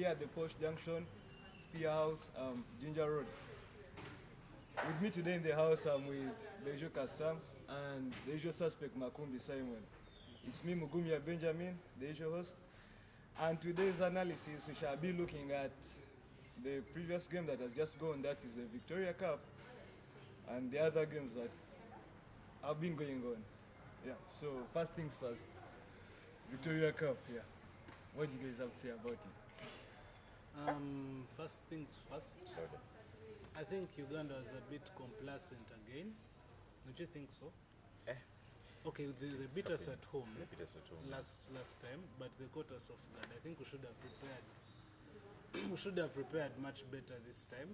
here at the Posh Junction, Spear House, Ginger Road. With me today in the house, I'm with the usual Kassam and the usual suspect, Makumbi Simon. It's me, Mugumia Benjamin, the usual host. And today's analysis, we shall be looking at the previous game that has just gone, that is the Victoria Cup, and the other games that have been going on. Yeah, so first things first, Victoria Cup, yeah. What do you guys have to say about it? First things first, I think Uganda was a bit complacent again. Don't you think so? Okay, they beat us at home, last time, but they caught us off guard. I think we should have prepared. We should have prepared much better this time,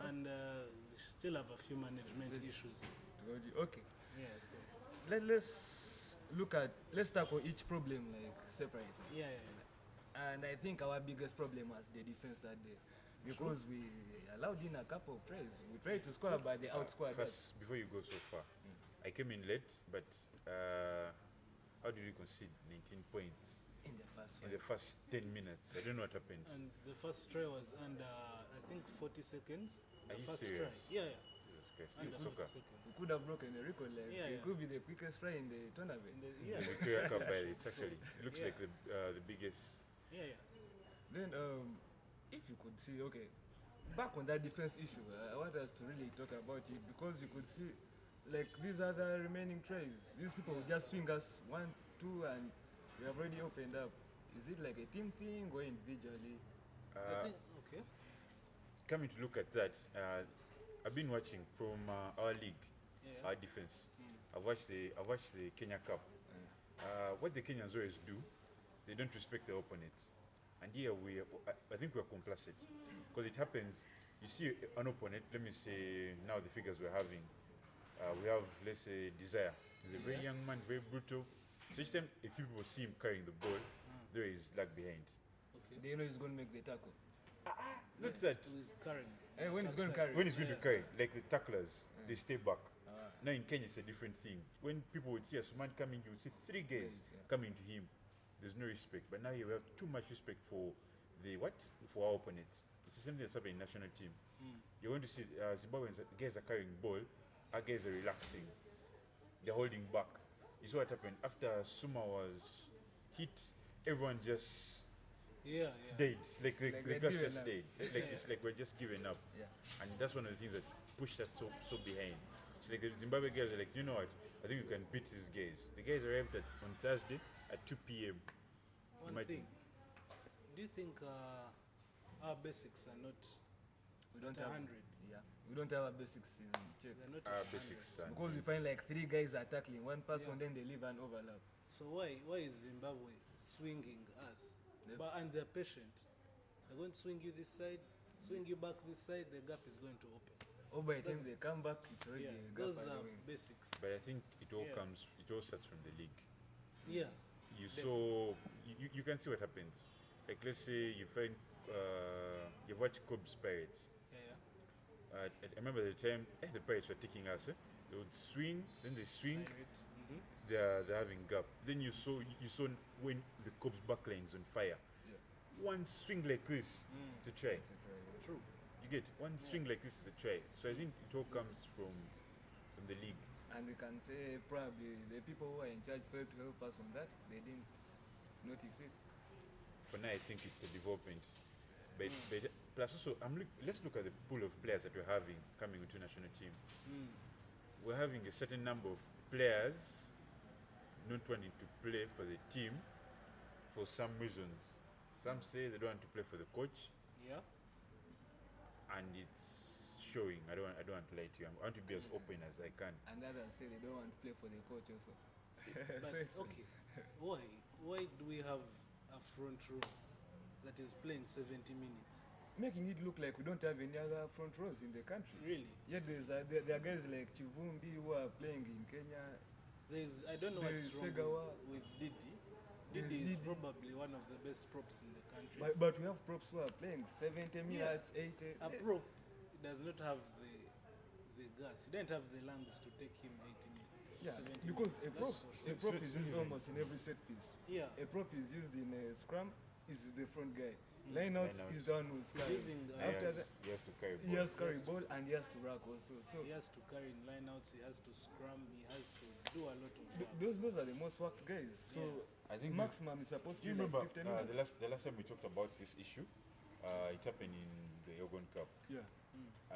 and we still have a few management issues. Okay. Yeah. So let's tackle each problem like separately. yeah. And I think our biggest problem was the defense that day. Because we allowed in a couple of tries. We tried to score, but they outscored us. First, before you go so far, I came in late, but how did we concede 19 points? In the first In the first 10 minutes. I don't know what happened. And the first try was under, I think, 40 seconds. Are The you first serious? try. Yeah. Jesus Christ. Under It's 40 soccer. seconds. We could have broken the record. Like, Yeah, it yeah. could be the quickest try in the tournament. The Yeah. Victoria Cup, it's actually, it looks Yeah. like the biggest. Yeah. Then, if you could see, okay, back on that defense issue, I want us to really talk about it because you could see, like, these are the remaining tries. These people will just swing us 1, 2, and we have already opened up. Is it like a team thing or individually? I think, okay. Coming to look at that, I've been watching from our league, Yeah. our defense. I've watched the Kenya Cup. What the Kenyans always do, they don't respect the opponents. And here I think we're complacent because it happens. You see an opponent. Let me say now the figures we're having. We have, let's say, Desire. He's a very young man, very brutal. So each time a few people see him carrying the ball, there is lag behind. Okay. They know he's going to make the tackle. Not that. Who is carrying? And when he's going to carry. When he's going to carry, like the tacklers, they stay back. Now in Kenya, it's a different thing. When people would see a man coming, you would see 3 guys coming to him. There's no respect. But now you have too much respect for for our opponents. It's the same thing that's happening in national team. You're going to see Zimbabweans, guys are carrying ball, our guys are relaxing. They're holding back. You saw what happened after Suma was hit. Everyone just died. Like the grass just died. It's like we're just giving up. Yeah. And that's one of the things that pushed that so behind. It's like the Zimbabwe guys are like, you know what? I think we can beat these guys. The guys arrived on Thursday at 2 p.m. One Imagine. thing. Do you think our basics are not We don't at have 100? Yeah, we don't have a basics in check. They're not Our at 100. basics. Because we find like 3 guys are tackling one person, Yeah. then they leave an overlap. So why is Zimbabwe swinging us? Yep. And they're patient. They're going to swing you this side, swing you back this side. The gap is going to open. Or by the time That's- they come back, it's already Yeah, a gap those at the are wing. basics. But I think it all Yeah. starts from the league. Yeah. You saw, you can see what happens. Like let's say you find, you've watched Cubs Pirates. Yeah. I remember the time the Pirates were taking us. They would swing, then they swing. Mm-hmm. They're having gap. Then you saw when the Cubs backline is on fire. Yeah. One swing like this, it's a try. It's a try, yeah. True. You get one swing like this is a try. So I think it all comes from the league. And we can say probably the people who are in charge failed to help us on that. They didn't notice it. For now, I think it's a development. But plus also, let's look at the pool of players that we're having coming into national team. We're having a certain number of players not wanting to play for the team for some reasons. Some say they don't want to play for the coach, Yeah. and it's showing. I don't want to lie to you. I want to be as open as I can. And others say they don't want to play for the coach also. But okay, why do we have a front row that is playing 70 minutes? Making it look like we don't have any other front rows in the country. Really? Yet there are guys like Chivumbi who are playing in Kenya. I don't know There what's is wrong Segawa. with Didi. There's Didi is Didi. probably one of the best props in the country. But we have props who are playing 70 minutes, 80. A prop does not have the gas. He didn't have the lungs to take him 80 minutes. Yeah, 70 because minutes, a that's prop, for sure. a prop is used almost in every set piece. Yeah. A prop is used in a scrum, is the front guy. Lineouts is the one who's carrying. After that, he has to carry he has to carry ball and he has to ruck also. So he has to carry in lineouts, he has to scrum, he has to do a lot of work. those are the most worked guys. So I think maximum is supposed do to you be remember like 15 minutes. the last time we talked about this issue? It happened in the Elgon Cup. Yeah.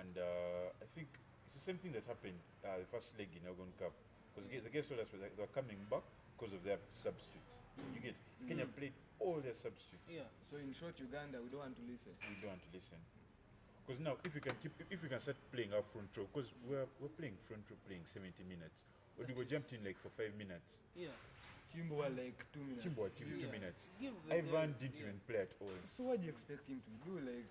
And I think it's the same thing that happened the first leg in Elgon Cup. Because the guys told us they were coming back because of their substitutes. You get Kenya played all their substitutes. Yeah. So in short, Uganda, we don't want to listen. We don't want to listen. Because now, if we can start playing our front row, because we're playing front row, playing 70 minutes. Odigo jumped in like for 5 minutes. Yeah. Chimbo were like 2 minutes. Chimbo had 2 minutes. Give the Ivan guys- didn't even play at all. So what do you expect him to do? Like,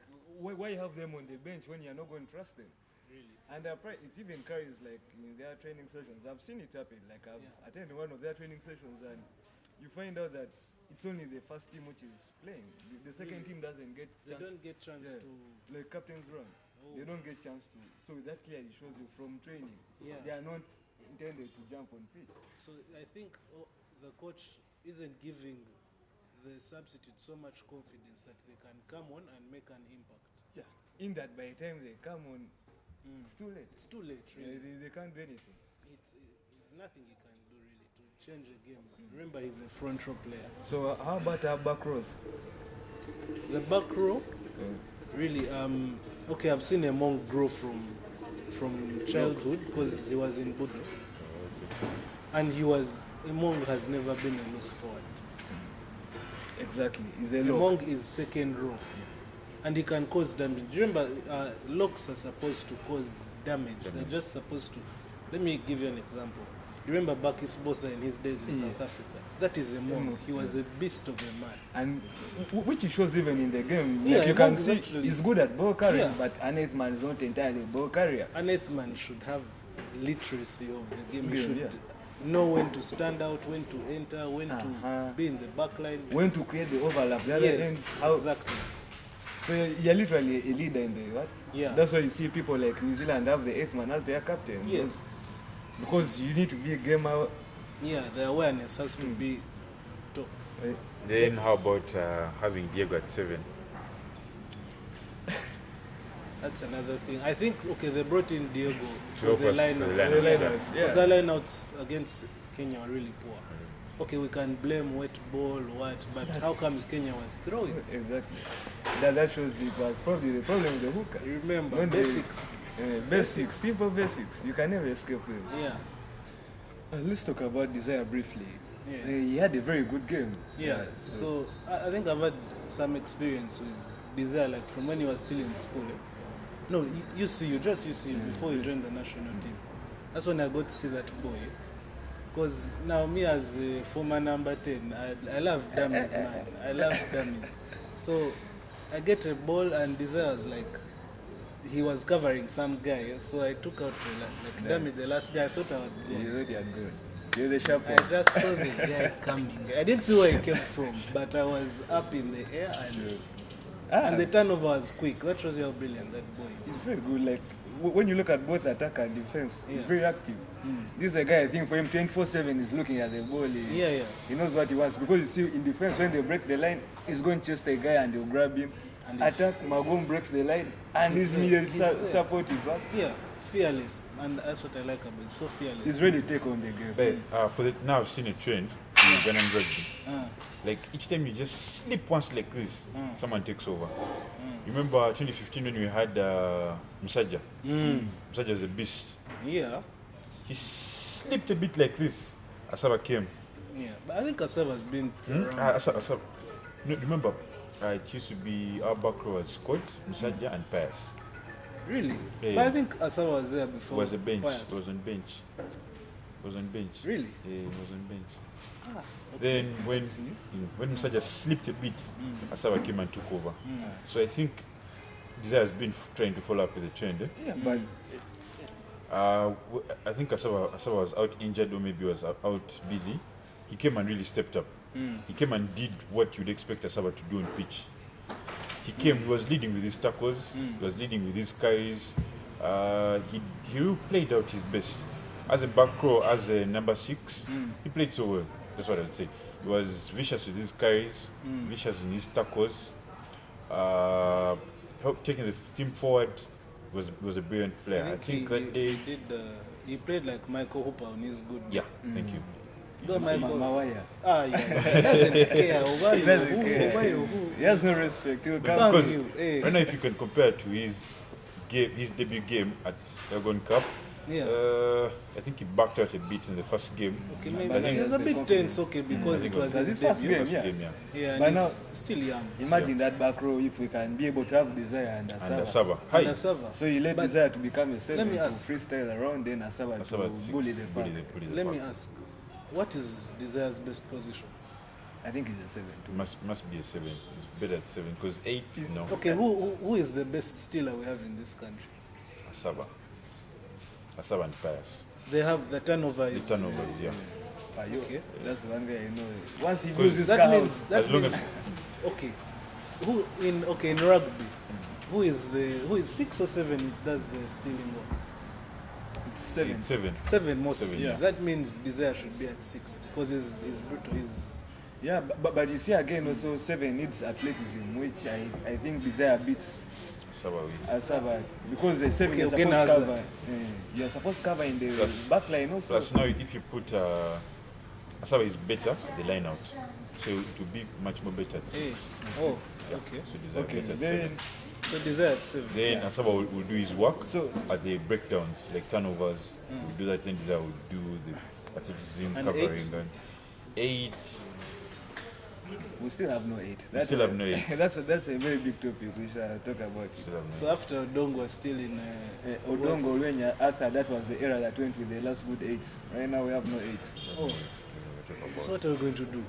why have them on the bench when you're not going to trust them? Really. And it even carries like in their training sessions. I've seen it happen. Like I've attended one of their training sessions, and you find out that it's only the first team which is playing. The second team doesn't get They chance. don't get chance Yeah. to. Like captain's run. Oh. They don't get chance to. So that clearly shows you from training. Yeah. They are not intended to jump on pitch. So I think the coach isn't giving the substitute so much confidence that they can come on and make an impact. Yeah. In that by the time they come on, it's too late. It's too late, Yeah, really. they can't do anything. It's nothing he can do really to change the game. Remember, he's a front row player. So how about our back rows? The back row, really. Okay, I've seen Emong grow from childhood because he was in Budo, and Emong has never been a loose forward. Exactly. He's a low. Emong is second row, and he can cause damage. Do you remember, locks are supposed to cause damage. They're just supposed to. Let me give you an example. You remember Bakis Botha in his days in South Africa? That is Emong. He was a beast of a man. And which he shows even in the game. Yeah, Like you can Emong is see actually- he's good at ball carrying, Yeah. but an eighth man is not entirely a ball carrier. An eighth man should have literacy of the game. He Game, should yeah. know when to stand out, when to enter, when to be in the back line. When to create the overlap, the other Yes, end. exactly. So you're literally a leader in the what? Yeah. That's why you see people like New Zealand have the eighth man as their captain. Yes. Because you need to be a gamer. Yeah, the awareness has to be top. Then how about having Diego at 7? That's another thing. I think, okay, they brought in Diego for help the us line for the out. line-out, The yeah. lineouts, yeah. Because the lineouts against Kenya are really poor. Okay, we can blame wet ball, what, but how comes Kenya was throwing? Exactly. That shows it was probably the problem with the hooker. You remember, When they- basics. Basics, simple basics. You can never escape them. Yeah, Let's talk about Desire briefly. Yeah. He had a very good game. yeah. So I think I've had some experience with Desire, like from when he was still in school. No, UCU, just UCU, before he joined the national team. That's when I got to see that boy. Because now me as a former number 10, I love dummies, man. I love dummies. So I get a ball and Desire was like, he was covering some guy. So I took out like dummy, the last guy. I thought I was good. You already had good. You're the sharp I one. just saw the guy coming. I didn't see where he came from, but I was up in the air and the turnover was quick. That shows you how brilliant that boy is. He's very good. Like when you look at both attack and defense, he's Yeah. very active. This is a guy I think for him 24/7 is looking at the ball. Yeah. He knows what he wants because you see in defense when they break the line, he's going to chase the guy and they'll grab him. And Attack, Magom breaks the line and he's immediately supportive. Huh? Yeah, fearless. And that's what I like about it. So fearless. He's ready to take on the game. But now I've seen a trend in Ugandan rugby. Like each time you just slip once like this, someone takes over. You remember 2015 when we had Musaja? Musaja is a beast. Yeah. He slipped a bit like this. Asaba came. Yeah. But I think Asaba has been around. Asaba. No, remember, it used to be our back row was Scott, Musaja, and Pius. Really? Yeah. But I think Asaba was there He before. was a bench. Pius. He was on bench. He was on bench. Really? Yeah, he was on bench. Ah, Then when That's new. when Musaja slipped a bit, Asaba came and took over. So I think Desire has been trying to follow up with the trend. Yeah, but I think Asaba was out injured or maybe was out busy. He came and really stepped up. He came and did what you'd expect Asaba to do on pitch. He came, he was leading with his tackles, he was leading with his carries. He really played out his best. As a back row, as a number 6, he played so well. That's what I'd say. He was vicious with his carries, vicious in his tackles. Taking the team forward, was a brilliant player. I think he played like Michael Hooper on his good. Yeah, thank you. Go Michael. Mawaya. He doesn't care. He doesn't care. He has no respect. He'll come Because to you. Hey. I don't know if you can compare to his debut game at Elgon Cup. Yeah. I think he backed out a bit in the first game. Okay, But maybe I he think was a that's bit the tense, okay, because it was his first debut. game. First Yeah. game, yeah. Yeah, and But he's now- still young. Imagine that back row if we can be able to have Desire and And Asaba. Asaba. And Hi. Asaba. So you let But Desire to become a 7 let me to ask. freestyle around, then Asaba to Asaba at 6. bully the back. Bully the Let back. me ask, what is Desire's best position? I think he's a 7 too. Must be a 7. It's better at 7 because 8, no. Okay, who is the best stealer we have in this country? Asaba and Pius. They have the turnover. The turnovers, yeah. Okay. That's the one guy I know. Once he Because loses That cows, means that As long means okay. In rugby, who is 6 or 7 does the stealing work? it's 7. It's 7. 7 most. 7, yeah. That means Desire should be at 6 because he's brutal. He's Yeah, but you see again also 7 needs athleticism, which I think Desire beats Asaba with. Asaba because the 7 Okay, you're again supposed to has cover. You're supposed to cover in the Plus- back line also. Plus now if you put Asaba is better at the line out. So it will be much more better at 6. hey. Yeah. Oh, okay. So Desire Okay, better at then 7. So Desire at 7. Then Asaba will do his work so at the breakdowns, like turnovers. Will do that, and Desire will do the athleticism And covering. And 8. we still have no 8. We still have no 8. that's a very big topic we shall talk about. Still have So no after Odongo was still in Odongo, Olwenya, Arthur, that was the era that went with the last good 8. Right now we have no 8. Oh, so what are we going to do?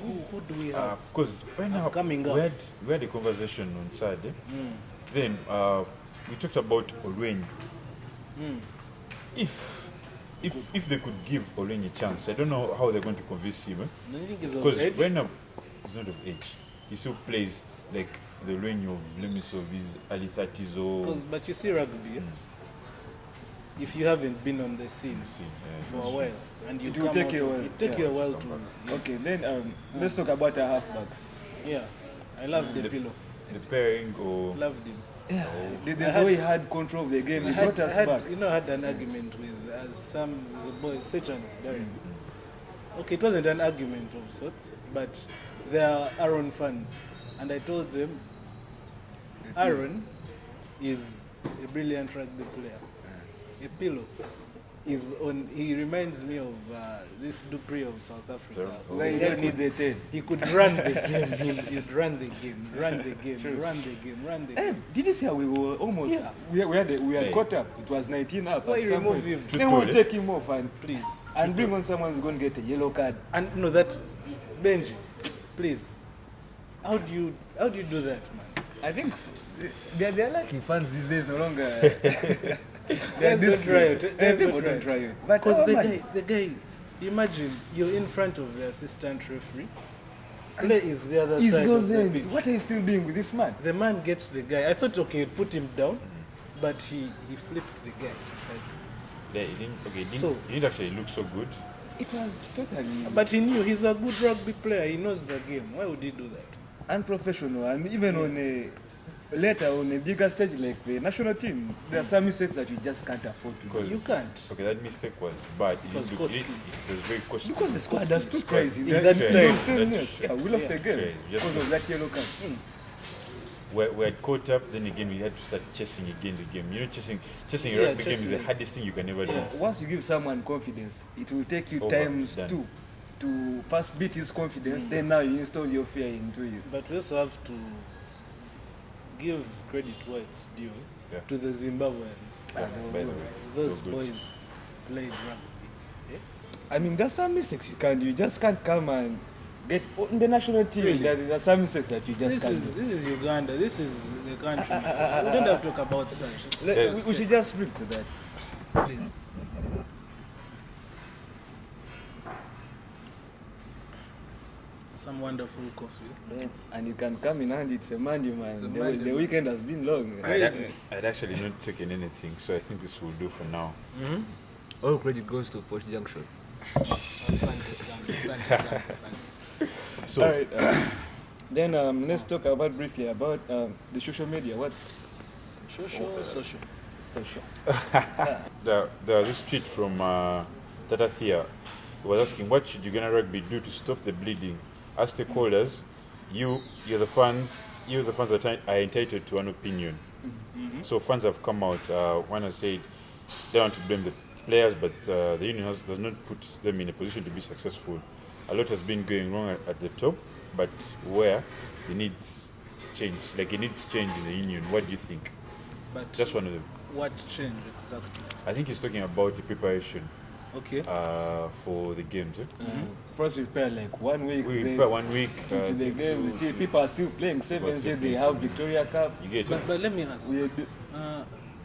Who do we have? Because right now Coming up. we had a conversation on Saturday. Then we talked about Olwen. If they could give Olwen a chance, I don't know how they're going to convince him. Do you think he's of Because age? right now he's not of age. He still plays like the Olwen of Lemis of his early 30s or. But you see rugby, if you haven't been on the scene for a while, and you It will come take out, you a while, it take you a while to. Okay, then let's talk about our halfbacks. Yeah, I love the pillow. The pairing or. Loved him. Yeah, there's way he had control of the game. He got us back. I had an argument with there's a boy, Sechan Darren. Okay, it wasn't an argument of sorts, but they are Aaron fans, and I told them Aaron is a brilliant rugby player. A pillow is on. He reminds me of this Dupree of South Africa. Where you don't need the 10. He could run the game. He'd run the game, run the game, run the game, run the Hey, game. did you see how we were almost? Yeah. We had Hey. caught up. It was 19 up. Why at you some remove point. him? Then we'll take him off Please. and bring on someone who's going to get a yellow card. And no, that Benji, please. How do you do that, man? I think they're lucky fans these days no longer. Guys don't try it. Guys People don't try don't it. try it. But Because oh, the man, guy, imagine you're in front of the assistant referee. Play is the other he's side those of the ends. pitch. What are you still doing with this man? The man gets the guy. I thought okay, you'd put him down, but he flipped the guy. Like, Yeah, it didn't. Okay, it didn't, So- it didn't actually look so good. It was totally but he knew he's a good rugby player. He knows the game. Why would he do that? unprofessional. And even on a later on a bigger stage like the national team, there are some mistakes that you just can't afford to do. Because You can't. Okay, that mistake was bad. It was didn't look- costly. it was very costly. Because the squad has two tries in In that that in time. those 10 years. That's- Yeah, we lost yeah. the game Okay, just- because of that yellow card. We had caught up, then again we had to start chasing again the game. You know, chasing a Yeah, rugby game is the chasing. hardest thing you can ever do. Yeah. Once you give someone confidence, it will take you It's over, times it's done. 2 to first beat his confidence. Then now you install your fear into you. But we also have to give credit where it's due Yeah. to the Zimbabweans. By the way, Those so good. boys played rugby. I mean, there's some mistakes you can do. You just can't come and get in the national team. Really? There are some mistakes that you just can't do. This is Uganda. This is the country. We don't have to talk about such. We should just speak to that. Please. Some wonderful coffee. And you can come in and it's a Monday, man. It's a The- Monday, the man. weekend has been long. I'd actually not taken anything, so I think this will do for now. All credit goes to Posh Junction. Asante. So, All right. Then let's talk about briefly about the social media. What's Social. there was this tweet from Tata Thea, who was asking, what should Uganda Rugby do to stop the bleeding? As stakeholders, you're the fans that are entitled to an opinion. So fans have come out. One has said they want to blame the players, but the union does not put them in a position to be successful. A lot has been going wrong at the top, but where it needs change, like it needs change in the union. What do you think? But Just one of them. what change exactly? I think he's talking about the preparation Okay. for the games. first we prepare like 1 week. We then prepare 1 week to the game. You see, people are still playing sevens. still They playing have sevens. Victoria Cup. You get it? But let me ask. We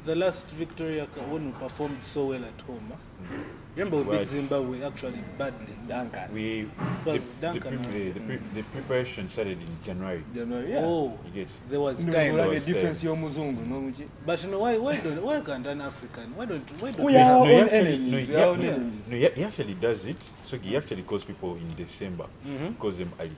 The last Victoria Cup, when we performed so well at home, remember we beat Right. Zimbabwe actually badly. Duncan. We was Duncan, the preparation started in January. January. Yeah. Oh, You get there was No, time. like was a difference yo muzungu no muchi. But you know why can't an African? Why don't We are our No, he own actually- enemies. no, We he- are our own no, enemies. No, he actually does it. So he actually calls people in December. Calls them early.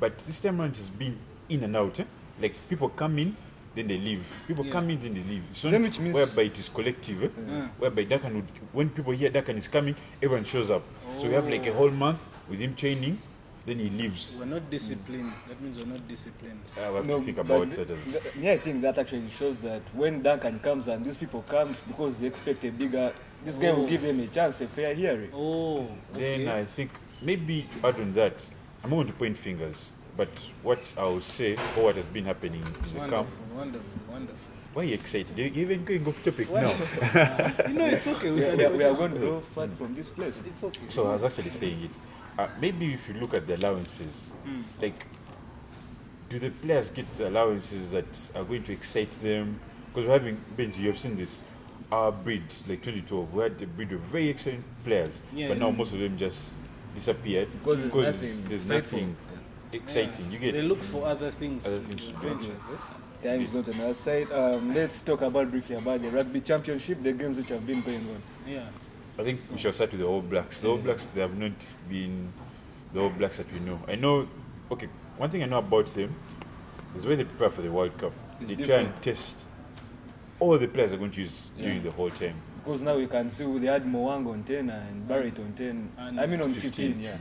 But this time around it's been in and out. Like people come in, then they leave. People come in, then they leave. It's not Then which means- whereby it is collective. Whereby Dakan would, when people hear Dakan is coming, everyone shows up. So we have like a whole month with him training, then he leaves. We're not disciplined. That means we're not disciplined. We have No, to think but about it. I think that actually shows that when Duncan comes and these people comes because they expect a bigger, this guy will give them a chance, a fair hearing. Oh, okay. Then I think maybe to add on that, I'm not going to point fingers, but what I will say or what has been happening in the camp. Wonderful. Why are you excited? You're even going off topic now. You know, it's okay. We are going to go far from this place. It's okay. So I was actually saying it. Maybe if you look at the allowances, like, do the players get the allowances that are going to excite them? Because we're having, Benji, you've seen this. Our breed, like 2012, we had a breed of very excellent players, but now most of them just disappeared Because there's nothing exciting. You get They look for other things. Other to things do, to do. adventures. Time is not on our side. Let's talk briefly about the Rugby Championship, the games which have been going on. Yeah. I think we shall start with the All Blacks. The All Blacks, they have not been the All Blacks that we know. I know, okay, one thing I know about them is when they prepare for the World Cup, they try and test all the players are going to use during the whole time. Because now we can see they had Moang on 10 and Barrett on 10. And I mean on 15, yeah.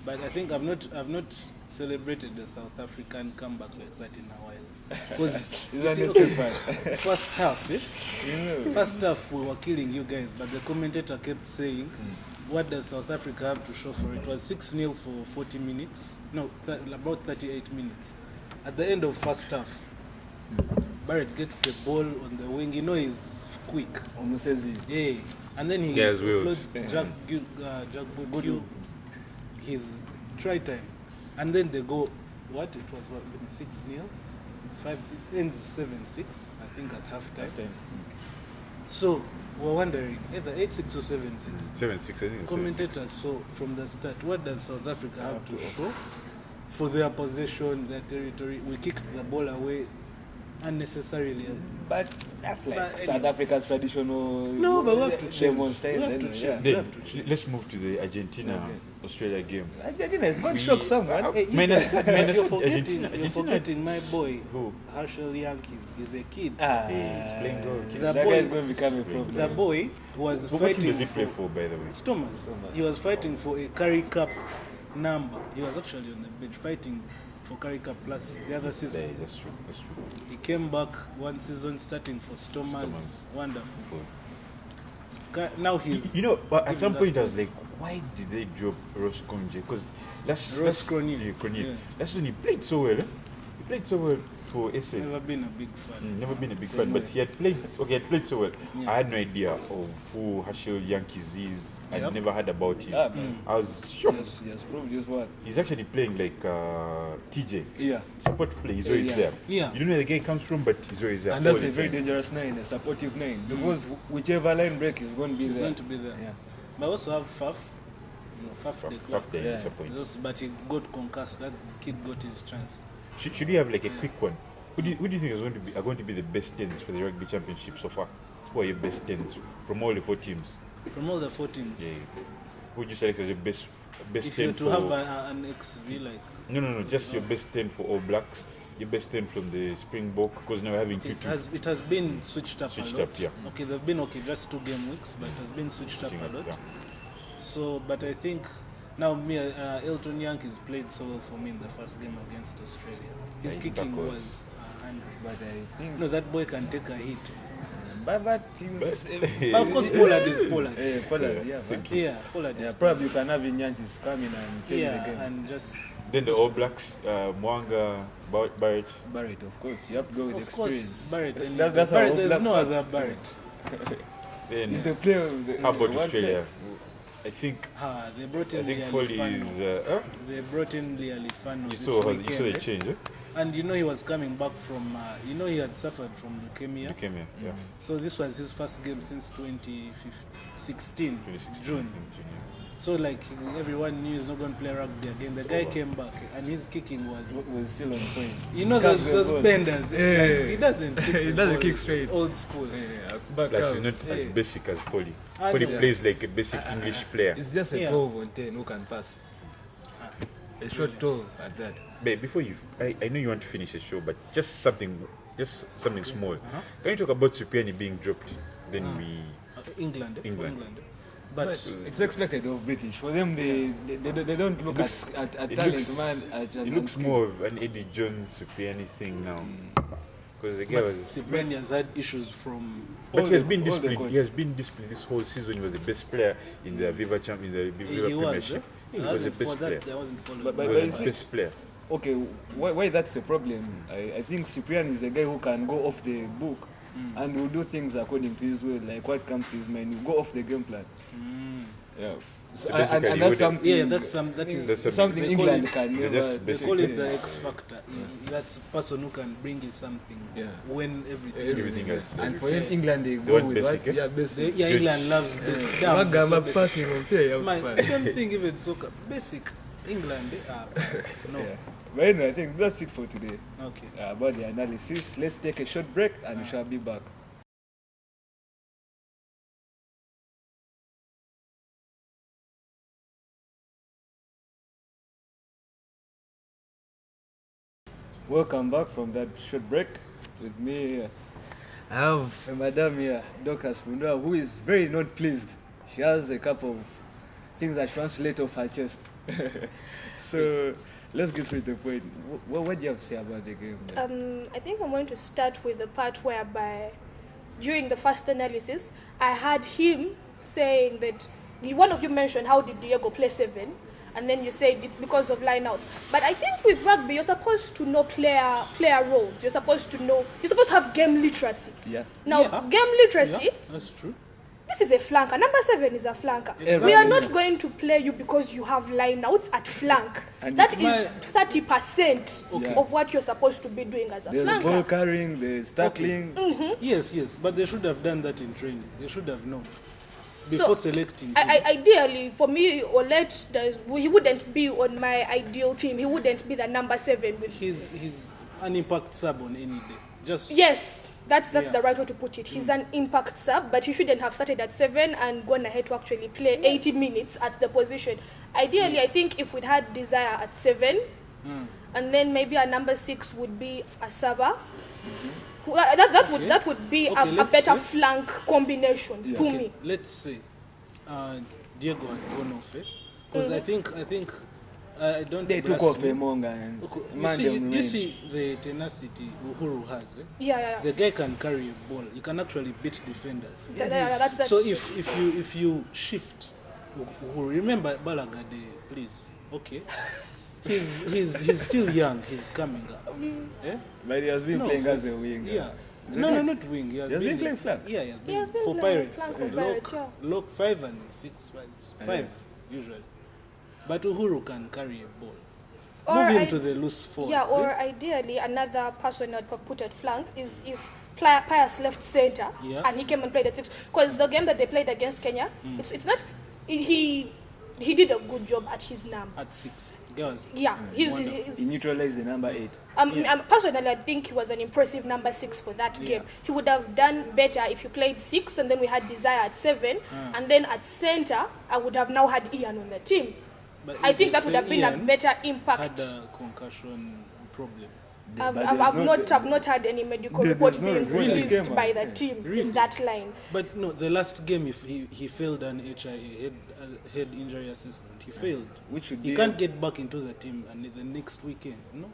But I think I've not celebrated the South African comeback like that in a while. Because first half we were killing you guys, but the commentator kept saying, what does South Africa have to show for it? It was 6-0 for 40 minutes. No, about 38 minutes. At the end of first half, Barrett gets the ball on the wing. You know he's quick. Almost says Yeah. And then he Yes, wheels. floats Jack Goodyear his try time. And then they go, what? It was 6-0? 5, it ends 7-6, I think, at halftime. So we're wondering, either 8-6 or 7-6. 7-6, I think. Commentators saw from the start, what does South Africa have to show for their possession, their territory? We kicked the ball away unnecessarily. But that's like But South Africa's traditional. No, but we have to change. demonstrate. We have to anyway, change. yeah. Then, let's move to the Argentina-Australia game. Argentina is going to shock someone. Hey, you Minus- guys, minus but you're Argentina. forgetting my boy, Who? Herschel Yankees. He's a kid. He's playing well. That The guy boy- is going to become a problem. The boy was What team fighting does he play for, by the way? Stormers. He was fighting for a Curry Cup number. He was actually on the bench fighting for Curry Cup plus the other season. Yeah, that's true. He came back one season starting for Stormers. Wonderful. Now he's... You know, but at giving some us point I was goals. like, why did they drop Ross Conje? Because Ross Cronje. Cronje. Yeah. That's when he played so well. He played so well for SA. Never been a big fan. Never been a big Same fan, but way. he had played so well. Yeah. I had no idea of who Herschel Yankees is. I Yep. never heard about him. Yeah, man. I was shocked. Yes, proved this one. He's actually playing like TJ. Yeah. Support play, he's always Yeah. there. Yeah. You don't know where the guy comes from, but he's always there. And all that's the a very time. dangerous 9, a supportive 9. Because whichever line break is going to be He's there. going to be there. Yeah. But also have Faf. Faf the club. Faf day Yeah. disappointed. But he got concussed. That kid got his chance. Should we have like a quick one? Who do you think are going to be the best 10s for the Rugby Championship so far? Who are your best 10s from all the 4 teams? From all the 4 teams. Yeah. would you select as your best If 10 you're to for... have an XV like... No, just your best 10 for All Blacks, your best 10 from the Springbok, because now we're having It has been switched up a lot. Yeah. Okay, they've been just 2 game weeks, but it has been switched up a lot. Yeah. So, but I think now Elton Yankees played so well for me in the first game against Australia. His kicking was 100. But I think No, that boy can take a hit. but But of course, Pollard is Pollard. Pollard, Pollard is probably you can have Inyantis come in and change the game. and just... Then the All Blacks, Mwanga, Barrett. Barrett, of course, you have to go with Of experience. course, Barrett. And That's how Barrett, All there's Blacks no works. other Barrett. Then, He's the player of the how about one Australia? player. I think They brought in Foley Lialifano. is... They brought in Lialifano you this saw weekend. the change, eh? And he was coming back from, he had suffered from leukemia. Leukemia, yeah. So this was his first game since 2016, 2016, June. So like everyone knew he's not going to play rugby again. The guy came back and his kicking Was still on point. you know those benders. Like, he doesn't kick He the doesn't ball kick straight. Old school. But Plus, he's not as basic as Foley. Foley know. plays like a basic English player. it's just a Yeah. 12 on 10 who can pass. A short 12 at that. Babe, before I know you want to finish the show, but just something small. Can you talk about Supiani being dropped? Then England. But it's expected of British. For them, they don't look at talent, man. It looks more of an Eddie Jones Supiani thing now. Because the guy was... Cipriani has had issues from... But he has been all the disciplined. coaches. He has been disciplined this whole season. He was the best player in the Viva He was, Premiership. He was the best player. I wasn't following. But He you was the see- best player. Okay, why that's the problem? I think Ciprian is a guy who can go off the book and will do things according to his will, like what comes to his mind. He will go off the game plan. Yeah. So, So basically and you that's wouldn't- something. that is That's something they call England it- can they never. just They call it the basically- X factor. That's a person who can bring you something Yeah. when Everything else. And for him, England they They go want with basic, what? eh? Yeah, basic. England loves basic. Damn, Wagamba so basic. passing on there, Man, yeah, fine. same thing even soccer. Basic. England, no. Yeah. But anyway, I think that's it for today. Okay. About the analysis. Let's take a short break and we shall be back. Welcome back from that short break. With me, I have a madam here, Dorcas Fundua, who is very not pleased. She has a couple of things that she wants to let off her chest. So let's get straight to the point. What do you have to say about the game? I think I'm going to start with the part whereby during the first analysis, I had him saying that one of you mentioned how did Diego play 7, and then you said it's because of lineouts. But I think with rugby, you're supposed to know player roles. You're supposed to have game literacy. Yeah. Now, Yeah. game literacy, Yeah, that's true. this is a flanker. Number 7 is a flanker. Exactly. We are not going to play you because you have lineouts at flank. And That My- is 30% Okay. of what you're supposed to be doing as a There's flanker. ball carrying, there's tackling. Yes, but they should have done that in training. They should have known before selecting. him. Ideally, for me, Olet, he wouldn't be on my ideal team. He wouldn't be the number 7. He's an impact sub on any day. Just Yes, that's Yeah. the right way to put it. He's an impact sub, but he shouldn't have started at 7 and gone ahead to actually play 80 minutes at the position. Ideally, I think if we'd had Desire at 7, and then maybe a number 6 would be a Saba. That would be Okay, a let's better say- flank combination to okay, me. let's say Diego had gone off, because I think I don't. They took grasp off me. Emonga and Okay, man them you remained. see the tenacity Uhuru has. Yeah. The guy can carry a ball. He can actually beat defenders. That's So if you shift, Uhuru, remember Balagade, please. Okay, he's still young. He's coming up. Eh? But he has been No, playing for- as a winger. Yeah. Is No, it? not wing. He has been playing flank? Yeah, he has He has been for playing Pirates. flank for Pirates, Lock 5 and 6, 5 usually. But Uhuru can carry a ball. Or Move him I- to the loose forward. Yeah, or ideally, another person I'd have put at flank is if Pius left center Yeah. and he came and played at 6. Because the game that they played against Kenya, it's not he he did a good job at his number. At 6. Girls. Yeah, He neutralized the number 8. Personally, I think he was an impressive number 6 for that game. He would have done better if you played 6 and then we had Desire at 7, and then at center I would have now had Ian on the team. But I think that would have been a better impact. Had a concussion problem. I've not had any medical report being really released by the team in that line. But no, the last game, if he failed an HIA, head injury assessment, he failed. Which should he be can't get back into the team and the next weekend. No,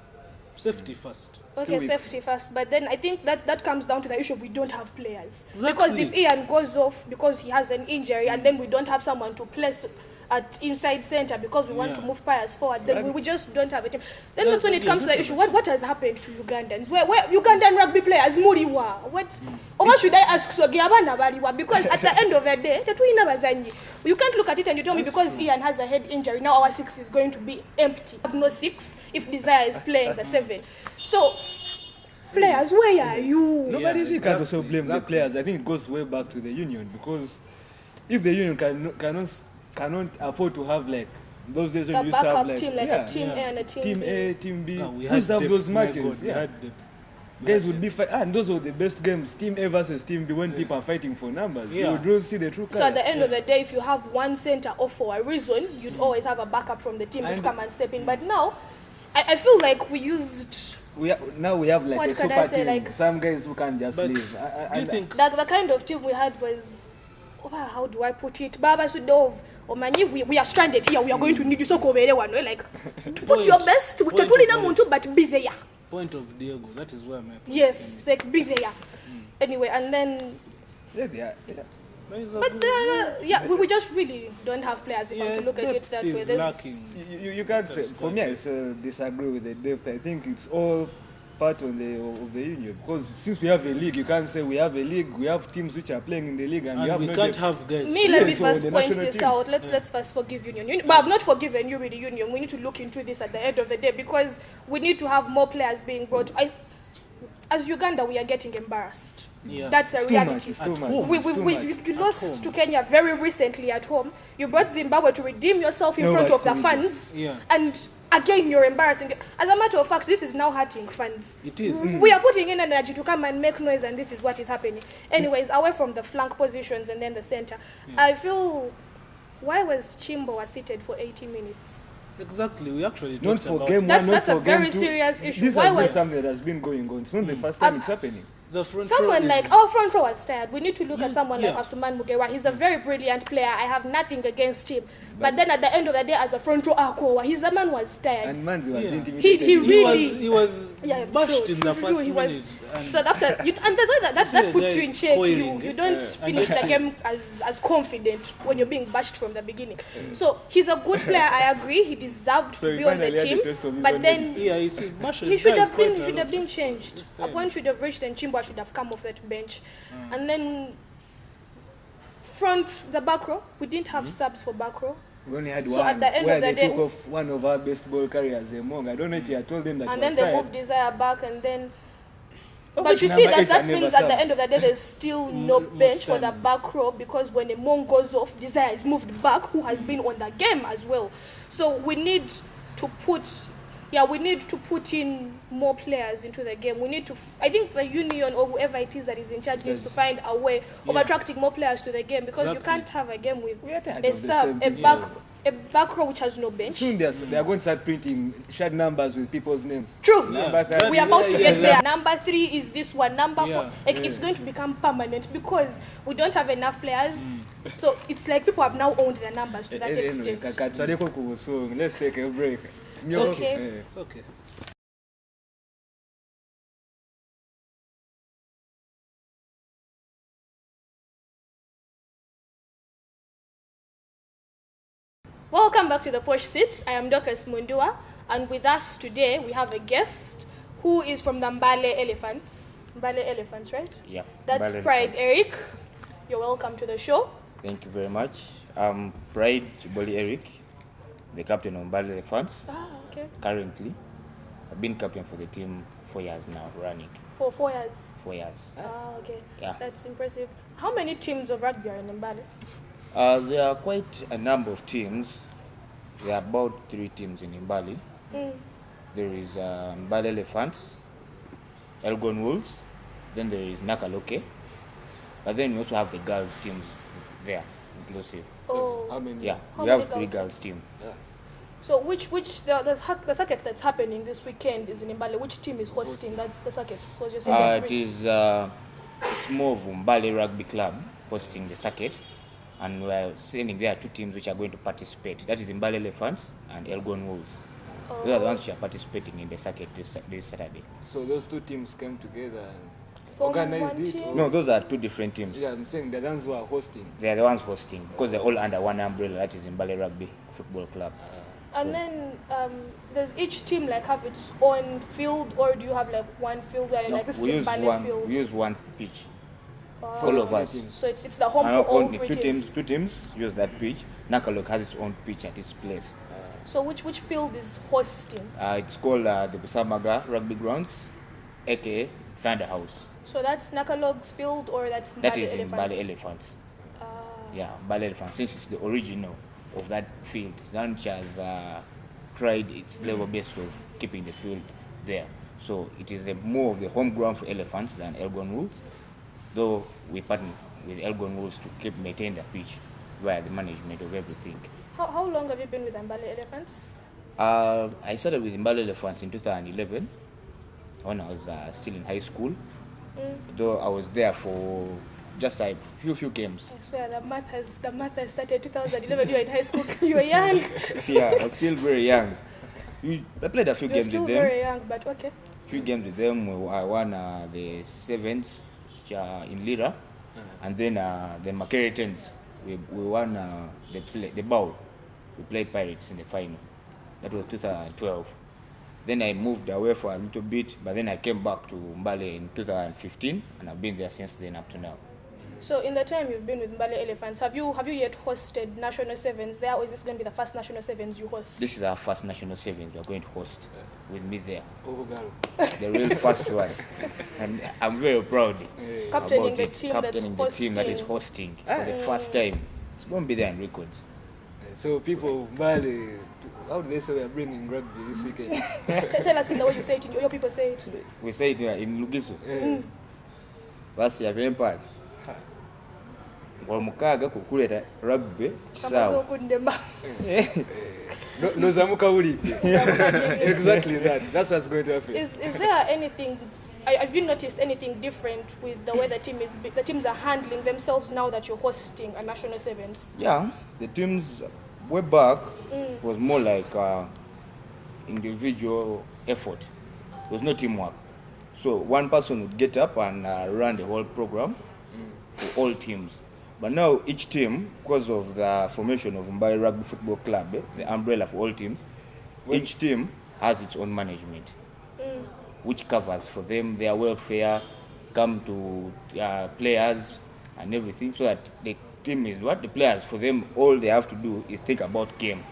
safety first. Okay, safety first. But then I think that comes down to the issue of we don't have players. Exactly. Because if Ian goes off because he has an injury and then we don't have someone to place at inside center because we want to move players forward, then we just don't have a team. Then that's when it comes to the issue, what has happened to Ugandans? Where Ugandan rugby players, Muriwa? What? Or what should I ask Sogiabana Bariwa? Because at the end of the day, you can't look at it and you tell me because Ian has a head injury, now our 6 is going to be empty. We have no 6 if Desire is playing the 7. So, players, where are you? Nobody can also blame the players. I think it goes way back to the union, because if the union cannot afford to have like those days when A we used to have backup like team, like a team A and a team A, team B. We We had used to have depth, those my matches. God, we Yeah. had depth. Guys would be and those were the best games. Team A versus Team B when people are fighting for numbers. You would really see the true So at the end of the day, if you have one center off for a reason, you'd always have a backup from the team to come and step in. But now, I feel like now we have like what a can I super say, team. like, Some guys who can just But leave. do you think the kind of team we had was, how do I put it? Baba Sudov, Omanyi, we are stranded here. We are going to need you so like put your best. But be there. point of Diego? That is where my Yes, like be there. Anyway, and then. Yeah. But we just really don't have players if I'm to look at it that way. Lacking. You can't say. For me, I still disagree with the depth. I think it's all part of the union, because since we have a league, you can't say we have a league. We have teams which are playing in the league, and we can't have guys. Let me so first the point national this team. out. Let's first forgive union. But I've not forgiven you with the union. We need to look into this at the end of the day, because we need to have more players being brought. As Uganda, we are getting embarrassed. Yeah. That's a reality. It's too much. You lost to Kenya very recently at home. You brought Zimbabwe to redeem yourself in front of the fans. Yeah. And again, you're embarrassing. As a matter of fact, this is now hurting fans. It is. We are putting in energy to come and make noise, and this is what is happening. Anyways, away from the flank positions and then the center, I feel, why was Chimbo seated for 80 minutes? Exactly, we actually Not talked for about game That's one, not a for very game 2. serious issue. This Why has been was something that has been going on. It's not the first time it's happening. the front someone row like our front row was tired? We need to look at someone like yeah. Asuman Mugewa. He's a very brilliant player. I have nothing against him. But then at the end of the day, as a front row, the man was tired. And Manzi was Yeah. intimidated. He really he was Yeah, bashed true. in the first He was- minute. And So after and there's why that puts you in check. Coiling, You don't finish the game as confident when you're being bashed from the beginning. So he's a good player. I agree. He deserved So to he be on the finally had team. the taste of his But own then medicine. yeah, you see, Basha he should have been changed. A point should have reached, and Chimba should have come off that bench. And then the back row, we didn't have subs for back row. We only had So one at the end where of the they day- took off one of our best ball carriers, Emong. I don't know if you had told them that And he then was they tired. moved Desire back, and then. Oh, But which you see number 8 that and never means at sub? the end of the day there's still no Most bench for the times. back row, because when Emong goes off, Desire is moved back, who has been on the game as well. So we need to put in more players into the game. We need to, I think the union or whoever it is that is in charge needs to find a way of attracting more players to the game, because you Exactly. can't have a game with We are tired a of the sub, same a people. back row which has no bench. Soon they are going to start printing shared numbers with people's names. True. Number Yeah. 30. We are about to get Yeah. there. Number 3 is this one. Number 4, Yeah. it's going to become permanent because we don't have enough players. So it's like people have now owned their numbers to that Anyway, extent. kakatsaleko ku song. Let's take a break. It's okay. It's okay. Welcome back to the Posh Sit. I am Dorcas Mundua, and with us today we have a guest who is from the Mbale Elephants. Mbale Elephants, right? Yeah. That's Mbale Pride Elephants. Eric. You're welcome to the show. Thank you very much. I'm Pride Mbale Eric, the captain of Mbale Elephants. Okay. Currently, I've been captain for the team 4 years now, running For 4 years. 4 years. Okay. Yeah. That's impressive. How many teams of rugby are in Mbale? There are quite a number of teams, there are about 3 teams in Mbale. There is Mbale Elephants, Elgon Wolves, then there is Nakaloke, but then we also have the girls teams there, inclusive. Oh. How many? Yeah, How we many have 3 girls girls team. Yeah. So the circuit that's happening this weekend is in Mbale. Which team is hosting the circuit? So just it's more of Mbale Rugby Club hosting the circuit, and we're saying there are 2 teams which are going to participate. That is Mbale Elephants and Elgon Wolves. Those are the ones which are participating in the circuit this Saturday. So those 2 teams came together and Form organized one it? team? or- No, those are 2 different teams. Yeah, I'm saying the ones who are hosting. They are the ones hosting because they're all under one umbrella. That is Mbale Rugby Football Club. And then does each team like have its own field, or do you have like one field where you're No, like this we is use Mbale field? we use one pitch. Oh. All of us. So it's the home And for all only 3 2 teams. teams. 2 teams use that pitch. Nakalok has its own pitch at its place. So which field is hosting? It's called the Busamaga Rugby Grounds, aka Thunder House. So that's Nakalog's field, or that's That Mbale is in Elephants? Mbale Elephants. Yeah, Mbale Elephants. Since it's the original of that field, Lunch has tried its level best of keeping the field there. So it is more of the home ground for Elephants than Elgon Wolves, though we partner with Elgon Wolves to maintain the pitch via the management of everything. How long have you been with Mbale Elephants? I started with Mbale Elephants in 2011 when I was still in high school, though I was there for just a few games. I swear the math has started 2011. You were in high school. You were young. Yeah, I was still very young. I played a few You're games still with them. very young, but okay. Few games with them. I won the sevens in Lira, and then the Makeretans. We won the bowl. We played Pirates in the final. That was 2012. Then I moved away for a little bit, but then I came back to Mbale in 2015, and I've been there since then up to now. So in the time you've been with Mbale Elephants, have you yet hosted national sevens there, or is this going to be the first national sevens you host? This is our first national sevens we're going to host with me there. Ovogaro. The real first one. And I'm very proud Captaining about the it. team Captaining the that's team that is hosting for the first time. It's going to be there in records. So people of Mbale, how do they say we are bringing rugby this weekend? Tell us in the way you say it, your people say it. We say it in Lugisu. Basi ya vempa. Wamukaga kukuleta rugby sawa. Nozamuka uri. Exactly that. That's what's going to happen. Is there anything? Have you noticed anything different with the way the teams are handling themselves now that you're hosting a national sevens? Yeah, the teams way back was more like individual effort. There was no teamwork. So one person would get up and run the whole program for all teams. But now each team, because of the formation of Mbale Rugby Football Club, the umbrella for all teams, each team has its own management, which covers for them their welfare, come to players and everything, so that the team is what the players, for them, all they have to do is think about game,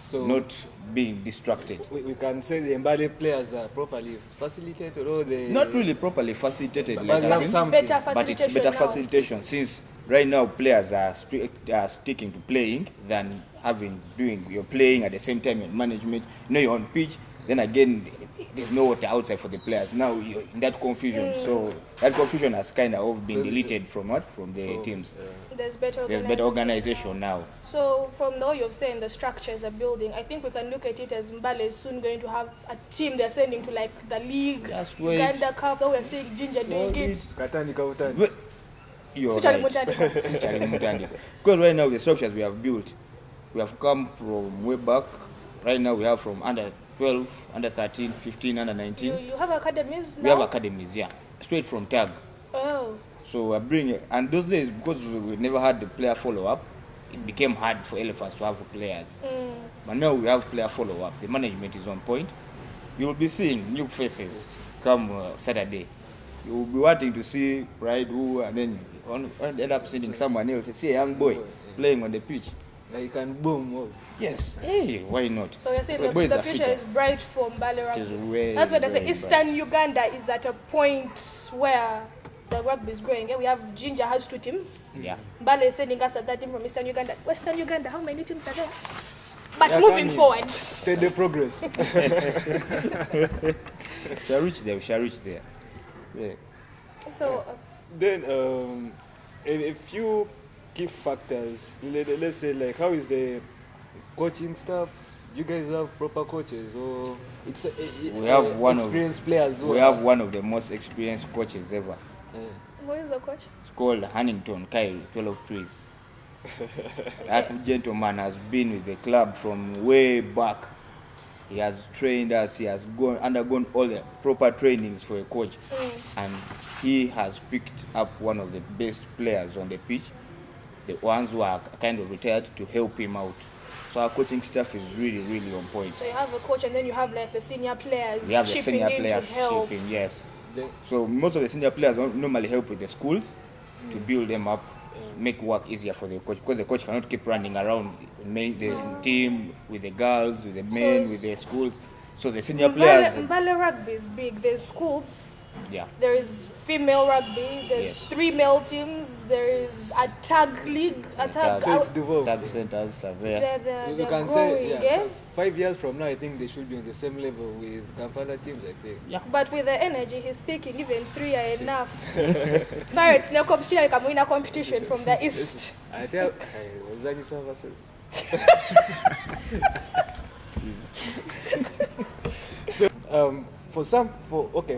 So not being distracted. we can say the Mbale players are properly facilitated, or they Not really properly facilitated, But like they I have mean, some- Better but it's facilitation better now. facilitation, since right now players are sticking to playing than you're playing at the same time in management. You know, you're on pitch, then again there's no water outside for the players. Now you're in that confusion. So that confusion has kind of been deleted from the teams. There's better There's better organization now. So from the way you're saying the structures are building, I think we can look at it as Mbale is soon going to have a team they're sending to like the league, Just wait. Uganda Cup, that we're seeing Ginger doing it. Katani Kautani. You're Kuchali right. Mutandika. Kuchali Mutandika. Because right now the structures we have built, we have come from way back. Right now we have from under 12, under 13, 15, under 19. You have academies now? We have academies, yeah, straight from tag. Oh. So we're bringing, and those days, because we never had the player follow-up, it became hard for Elephants to have players. But now we have player follow-up. The management is on point. You will be seeing new faces come Saturday. You will be wanting to see Pride, and then you end up seeing someone else. See a young boy playing on the pitch. Like you can boom. Oh. Yes. Hey, why not? So you're saying The boys the are future fitter. is bright for Mbale It is Rugby. very, That's why they say very Eastern bright. Uganda is at a point where the rugby is growing. We have Ginger has 2 teams. Yeah. Mbale is sending us a third team from Eastern Uganda. Western Uganda, how many teams are there? But Yeah, moving coming. forward, Steady progress. We shall reach there. Yeah. so Then a few key factors. Let's say like how is the coaching staff? You guys have proper coaches, or it's We have one of experienced players? we have one of the most experienced coaches ever. who is the coach? It's called Hannington Kyle, 12 Trees. That gentleman has been with the club from way back. He has trained us. He has undergone all the proper trainings for a coach, and he has picked up one of the best players on the pitch, the ones who are kind of retired, to help him out. So our coaching staff is really, really on point. So you have a coach, and then you have like the senior players We have the chipping senior in players to help. shipping, yes. Then- So most of the senior players normally help with the schools to build them up, make work easier for the coach, because the coach cannot keep running around the team with the girls, with the men, with the schools. So the senior players, Mbale rugby is big. There's schools. yeah, There is female rugby. There's Yes. 3 male teams. There is a tag league. A tag. So it's devolved. tag centers are there. You can say, yeah, 5 years from now, I think they should be on the same level with Kampala teams, I think. Yeah. But with the energy he's speaking, even 3 are enough. Pirates now competition like a competition from the east. I tell, was that you so,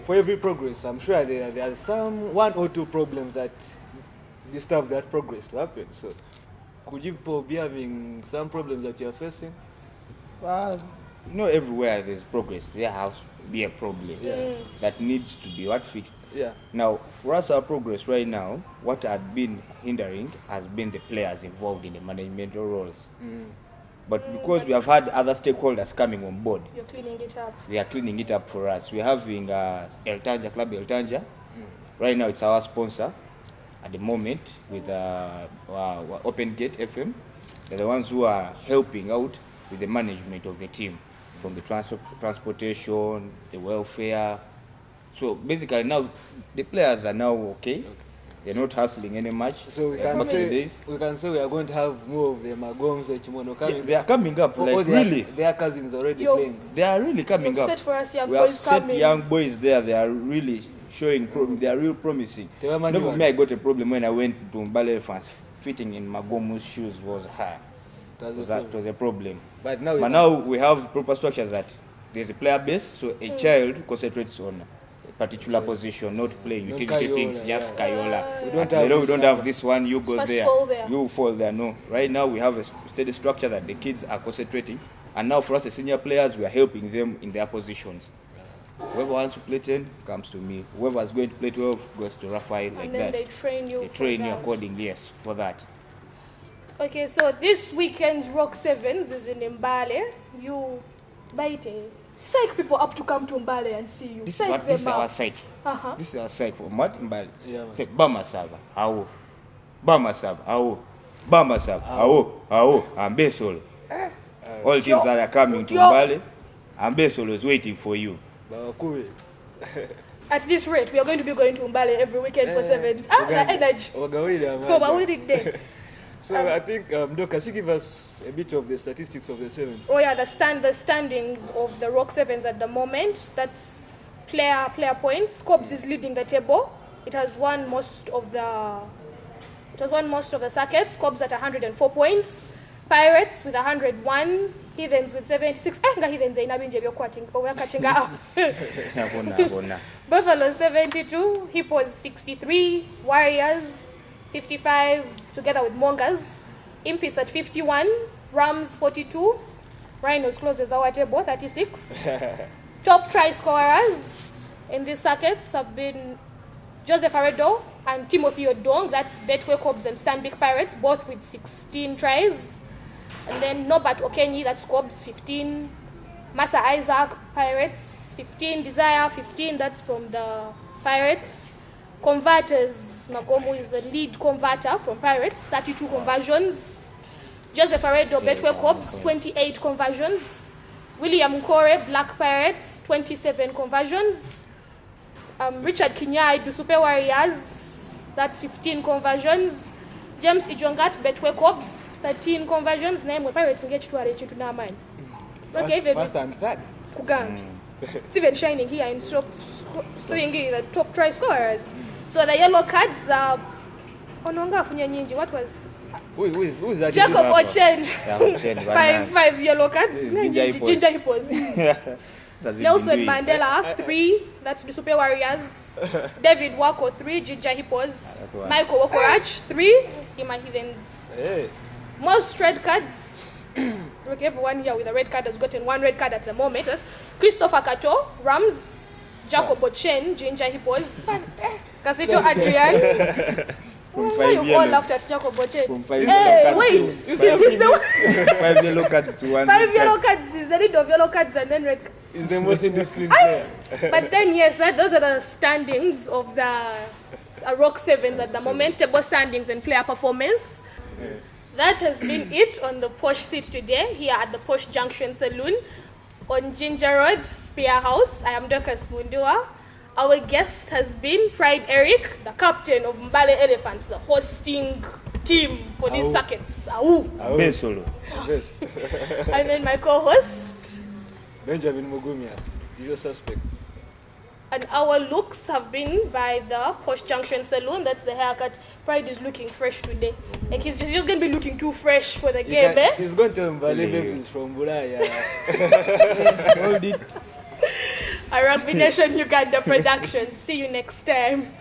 for every progress, I'm sure there are some 1 or 2 problems that disturb that progress to happen. So, could you be having some problems that you are facing? Well, not everywhere there's progress. There has to be a problem that needs to be fixed. Yeah. Now, for us, our progress right now, what had been hindering has been the players involved in the managerial roles. But because we have had other stakeholders coming on board, You're cleaning it up. they are cleaning it up for us. We're having El Tanja, Club El Tanja. Right now, it's our sponsor at the moment with Open Gate FM. They're the ones who are helping out with the management of the team, from the transportation, the welfare. So basically now the players are now okay. They're not hustling any much. So we can say we are going to have more of the Magoms, the Chimono coming. They are coming up, Or like they are- really. Their cousins already Yo. playing. They are really coming You've up. set for us young We have boys set coming. young boys there. They are really showing. They are real promising. They were Never manual. me, I got a problem when I went to Mbale Elephants. Fitting in Magomu's shoes was hard. That was a problem. But now, Now we have proper structures that there's a player base, so a child concentrates on a particular position, not playing Not utility Kayola, things, just Kayola. We don't At have Melo, we this don't have this one, you go First there, fall there. you fall there. No, right now we have a steady structure that the kids are concentrating, and now for us, the senior players, we are helping them in their positions. Whoever wants to play 10 comes to me. Whoever is going to play 12 goes to Raphael, like And then that. they train you. They for train you that. accordingly, yes, for that. Okay, so this weekend's Rock Sevens is in Mbale. You bite it. Psych people up to come to Mbale and see you. This is Psych what this is them our up. psych. Uh-huh. This is our psych for Mad Mbale. Yeah, man. Say Bama Saba, Awo. Bama Saba, Awo. Bama Saba, Awo, Awo, and Besolo. All teams that are coming to Mbale, and Besolo is waiting for you. Bawakube. At this rate, we are going to be going to Mbale every weekend for sevens. Ah, the energy. Wagawida, man. No, but we did there. So I think, Doc, can you give us a bit of the statistics of the sevens? Oh yeah, the standings of the Rock Sevens at the moment. That's player points. Cobbs is leading the table. It has won most of the circuits. Cobbs at 104 points. Pirates with 101. Heathens with 76. Nga Heathens inabinje byokwati we catching up. Nabona. Buffalo 72. Hippos 63. Warriors 55 together with Mongas. Impis at 51. Rams 42. Rhinos closes our table 36. Top try scorers in these circuits have been Joseph Aredo and Timothy Odong. That's Betway Cobbs and Stanbic Pirates, both with 16 tries. And then Norbert Okenyi, that's Cobbs, 15. Massa Isaac, Pirates, 15. Desire, 15. That's from the Pirates. Converters, Magomu is the lead converter from Pirates, 32 conversions. Joseph Aredo, Betway Cobbs, 28 conversions. William Nkore, Black Pirates, 27 conversions. Richard Kinyai, Dusupe Warriors, that's 15 conversions. James Ijongat, Betway Cobbs, 13 conversions naye Pirates ng'ekitwala ekintu n'amaanyi. Okay, First and third. Kugamba. It's even shining here in top the top try scorers. So the yellow cards are Ononga afunye nyingi. What was Who is that? Jacob Ochen? Yeah, Ochen, five yellow cards. Ginger Hippos. Ginger Hippos. Nelson Mandela 3. That's the Super Warriors. David Wako 3. Ginger Hippos. Michael Wokorach 3. Hima Heathens. Hey. Most red cards. Okay, everyone here with a red card has gotten 1 red card at the moment. That's Christopher Kato, Rams, Jacob Ochen, Ginger Hippos, Casito Adrian. From Why 5 you all yellow. laughed at Jacob Ochen? From 5 Hey, yellow wait, cards is this the one? to 5 yellow cards to 1 5 red yellow card. cards is the lead of yellow cards and then red cards. He's the most indisciplined player. But then, yes, those are the standings of the Roke Sevens at the moment, table standings and player performance. That has been it on the Posh seat today, here at the Posh Junction Saloon on Ginger Road, Spear House. I am Dorcas Mundua. Our guest has been Pride Eric, the captain of Mbale Elephants, the hosting team for these circuits. Au. Best solo. Yes. And then my co-host. Benjamin Mugumia, usual suspect. And our looks have been by the Posh Junction Saloon. That's the haircut. Pride is looking fresh today. Like he's just going to be looking too fresh for the game, eh? He's going to Mbale Elephants from Bulaya. Hold it. A Rugby Nation Uganda production. See you next time.